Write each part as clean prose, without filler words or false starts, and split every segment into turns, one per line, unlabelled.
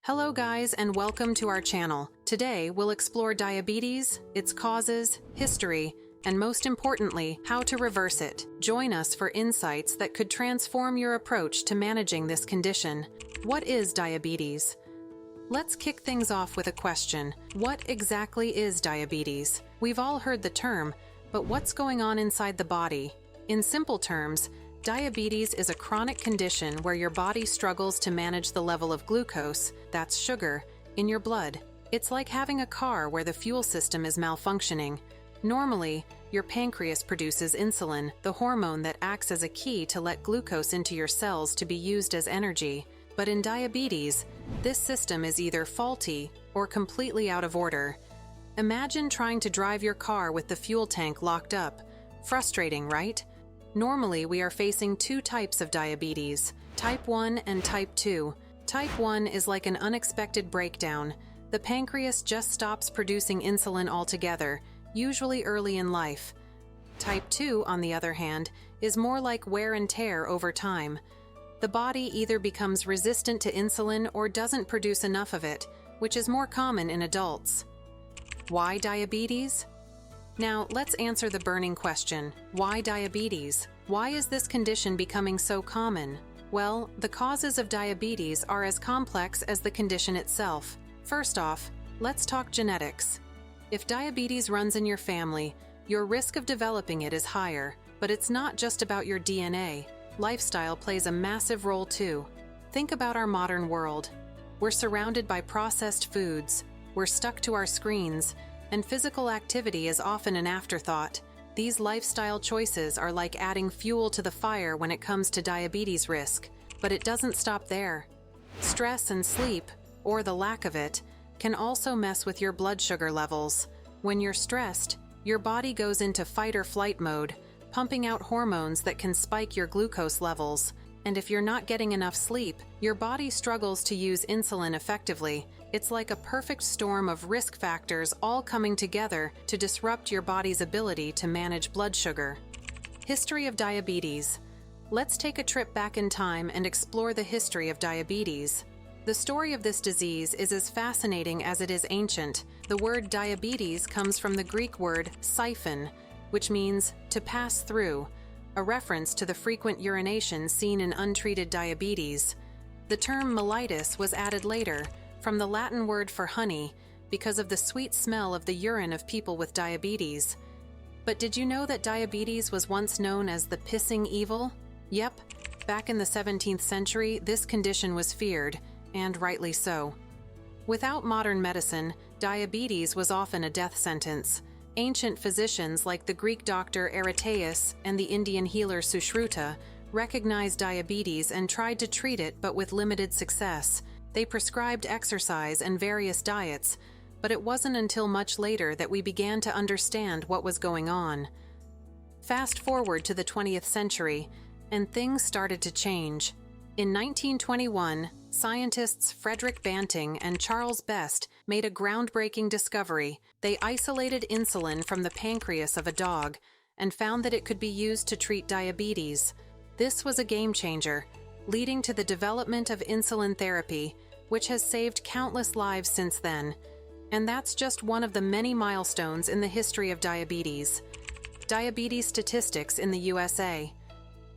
Hello guys and welcome to our channel. Today we'll explore diabetes, its causes, history, and most importantly, how to reverse it. Join us for insights that could transform your approach to managing this condition. What is diabetes? Let's kick things off with a question. What exactly is diabetes? We've all heard the term, but what's going on inside the body? In simple terms, diabetes is a chronic condition where your body struggles to manage the level of glucose, that's sugar, in your blood. It's like having a car where the fuel system is malfunctioning. Normally, your pancreas produces insulin, the hormone that acts as a key to let glucose into your cells to be used as energy. But in diabetes, this system is either faulty or completely out of order. Imagine trying to drive your car with the fuel tank locked up. Frustrating, right? Normally, we are facing two types of diabetes, type 1 and type 2. Type 1 is like an unexpected breakdown. The pancreas just stops producing insulin altogether, usually early in life. Type 2, on the other hand, is more like wear and tear over time. The body either becomes resistant to insulin or doesn't produce enough of it, which is more common in adults. Why diabetes? Now, let's answer the burning question. Why diabetes? Why is this condition becoming so common? Well, the causes of diabetes are as complex as the condition itself. First off, let's talk genetics. If diabetes runs in your family, your risk of developing it is higher, but it's not just about your DNA. Lifestyle plays a massive role too. Think about our modern world. We're surrounded by processed foods, we're stuck to our screens, and physical activity is often an afterthought. These lifestyle choices are like adding fuel to the fire when it comes to diabetes risk, but it doesn't stop there. Stress and sleep, or the lack of it, can also mess with your blood sugar levels. When you're stressed, your body goes into fight or flight mode, pumping out hormones that can spike your glucose levels. And if you're not getting enough sleep, your body struggles to use insulin effectively. It's like a perfect storm of risk factors all coming together to disrupt your body's ability to manage blood sugar. History of diabetes. Let's take a trip back in time and explore the history of diabetes. The story of this disease is as fascinating as it is ancient. The word diabetes comes from the Greek word siphon, which means to pass through, a reference to the frequent urination seen in untreated diabetes. The term mellitus was added later, from the Latin word for honey, because of the sweet smell of the urine of people with diabetes. But did you know that diabetes was once known as the pissing evil? Yep, back in the 17th century, this condition was feared, and rightly so. Without modern medicine, diabetes was often a death sentence. Ancient physicians like the Greek doctor Eratosthenes and the Indian healer Sushruta recognized diabetes and tried to treat it, but with limited success. They prescribed exercise and various diets, but it wasn't until much later that we began to understand what was going on. Fast forward to the 20th century, and things started to change. In 1921, scientists Frederick Banting and Charles Best made a groundbreaking discovery. They isolated insulin from the pancreas of a dog and found that it could be used to treat diabetes. This was a game changer, leading to the development of insulin therapy, which has saved countless lives since then. And that's just one of the many milestones in the history of diabetes. Diabetes statistics in the USA.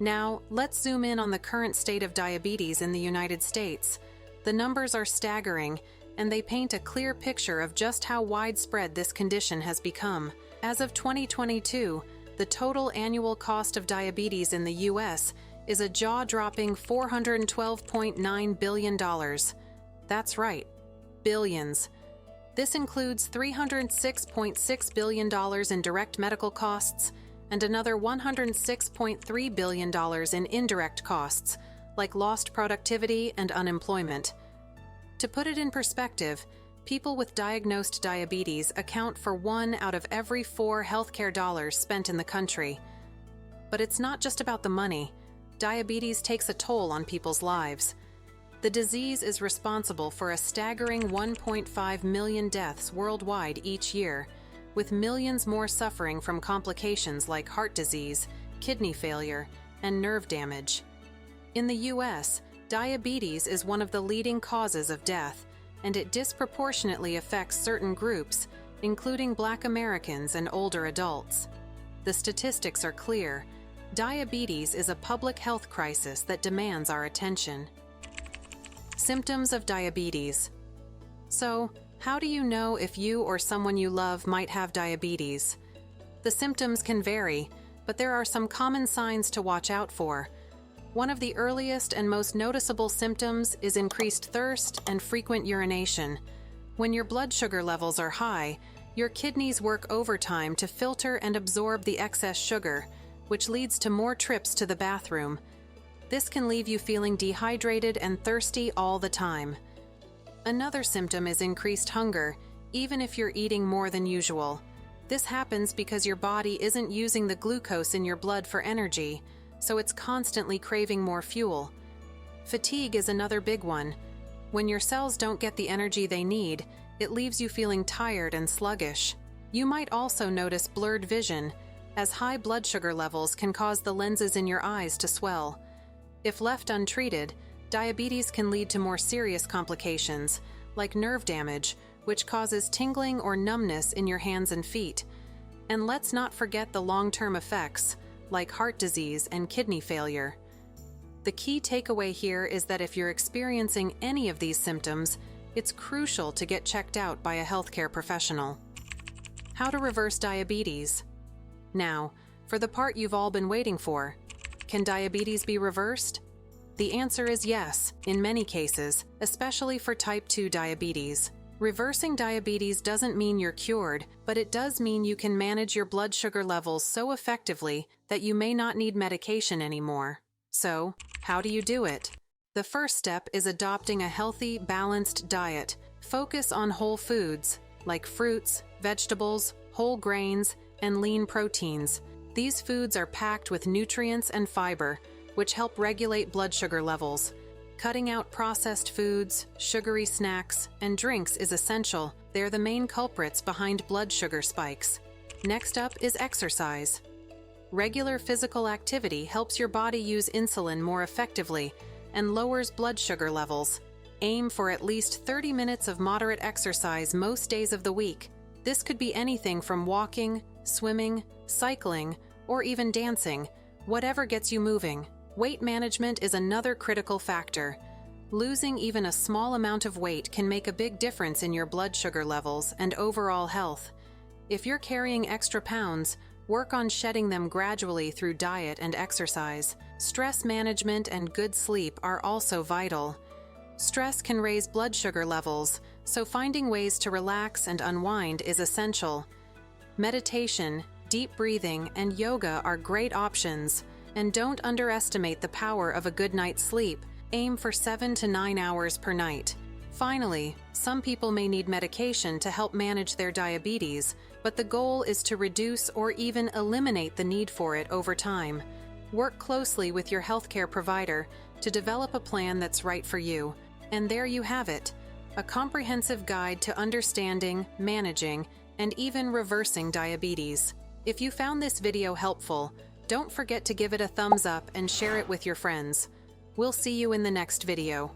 Now, let's zoom in on the current state of diabetes in the United States. The numbers are staggering, and they paint a clear picture of just how widespread this condition has become. As of 2022, the total annual cost of diabetes in the U.S. is a jaw-dropping $412.9 billion. That's right, billions. This includes $306.6 billion in direct medical costs, and another $106.3 billion in indirect costs, like lost productivity and unemployment. To put it in perspective, people with diagnosed diabetes account for 1 out of every 4 healthcare dollars spent in the country. But it's not just about the money. Diabetes takes a toll on people's lives. The disease is responsible for a staggering 1.5 million deaths worldwide each year, with millions more suffering from complications like heart disease, kidney failure, and nerve damage. In the U.S., diabetes is one of the leading causes of death, and it disproportionately affects certain groups, including Black Americans and older adults. The statistics are clear. Diabetes is a public health crisis that demands our attention. Symptoms of diabetes. So, how do you know if you or someone you love might have diabetes? The symptoms can vary, but there are some common signs to watch out for. One of the earliest and most noticeable symptoms is increased thirst and frequent urination. When your blood sugar levels are high, your kidneys work overtime to filter and absorb the excess sugar, which leads to more trips to the bathroom. This can leave you feeling dehydrated and thirsty all the time. Another symptom is increased hunger, even if you're eating more than usual. This happens because your body isn't using the glucose in your blood for energy, so it's constantly craving more fuel. Fatigue is another big one. When your cells don't get the energy they need, it leaves you feeling tired and sluggish. You might also notice blurred vision, as high blood sugar levels can cause the lenses in your eyes to swell. If left untreated, diabetes can lead to more serious complications, like nerve damage, which causes tingling or numbness in your hands and feet. And let's not forget the long-term effects, like heart disease and kidney failure. The key takeaway here is that if you're experiencing any of these symptoms, it's crucial to get checked out by a healthcare professional. How to reverse diabetes. Now, for the part you've all been waiting for. Can diabetes be reversed? The answer is yes, in many cases, especially for type 2 diabetes. Reversing diabetes doesn't mean you're cured, but it does mean you can manage your blood sugar levels so effectively that you may not need medication anymore. So, how do you do it? The first step is adopting a healthy, balanced diet. Focus on whole foods, like fruits, vegetables, whole grains, and lean proteins. These foods are packed with nutrients and fiber, which help regulate blood sugar levels. Cutting out processed foods, sugary snacks, and drinks is essential. They're the main culprits behind blood sugar spikes. Next up is exercise. Regular physical activity helps your body use insulin more effectively and lowers blood sugar levels. Aim for at least 30 minutes of moderate exercise most days of the week. This could be anything from walking, swimming, cycling, or even dancing, whatever gets you moving. Weight management is another critical factor. Losing even a small amount of weight can make a big difference in your blood sugar levels and overall health. If you're carrying extra pounds, work on shedding them gradually through diet and exercise. Stress management and good sleep are also vital. Stress can raise blood sugar levels, so finding ways to relax and unwind is essential. Meditation, deep breathing, and yoga are great options. And don't underestimate the power of a good night's sleep. Aim for 7 to 9 hours per night. Finally, some people may need medication to help manage their diabetes, but the goal is to reduce or even eliminate the need for it over time. Work closely with your healthcare provider to develop a plan that's right for you. And there you have it, a comprehensive guide to understanding, managing, and even reversing diabetes. If you found this video helpful, don't forget to give it a thumbs up and share it with your friends. We'll see you in the next video.